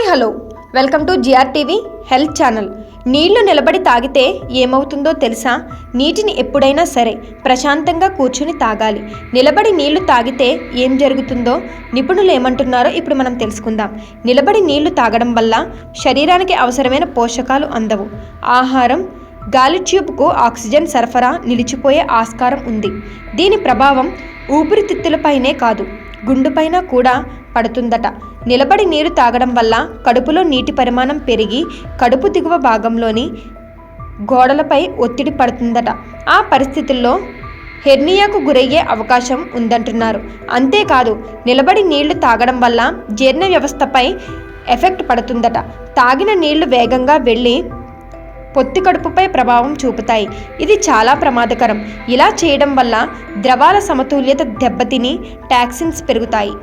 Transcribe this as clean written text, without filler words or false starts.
Hello welcome to GRTV health channel. నీళ్లు నిలబడి తాగితే ఏమవుతుందో తెలుసా? నీటిని ఎప్పుడైనా సరే ప్రశాంతంగా కూర్చుని తాగాలి. నిలబడి నీళ్లు తాగితే ఏం జరుగుతుందో నిపుణులు ఏమంటున్నారో ఇప్పుడు మనం తెలుసుకుందాం. నిలబడి నీళ్లు తాగడం వల్ల శరీరానికి అవసరమైన పోషకాలు అందవు. ఆహారం, గాలి ట్యూబ్కు ఆక్సిజన్ సరఫరా నిలిచిపోయే ఆస్కారం ఉంది. దీని ప్రభావం ఊపిరితిత్తులపైనే కాదు, గుండెపైన కూడా పడుతుందట. నిలబడి నీరు తాగడం వల్ల కడుపులో నీటి పరిమాణం పెరిగి కడుపు దిగువ భాగంలోని గోడలపై ఒత్తిడి పడుతుందట. ఆ పరిస్థితుల్లో హెర్నియాకు గురయ్యే అవకాశం ఉందంటున్నారు. అంతేకాదు, నిలబడి నీళ్లు తాగడం వల్ల జీర్ణ వ్యవస్థపై ఎఫెక్ట్ పడుతుందట. తాగిన నీళ్లు వేగంగా వెళ్ళి పొత్తి కడుపుపై ప్రభావం చూపుతాయి. ఇది చాలా ప్రమాదకరం. ఇలా చేయడం వల్ల ద్రవాల సమతుల్యత దెబ్బతిని టాక్సిన్స్ పెరుగుతాయి.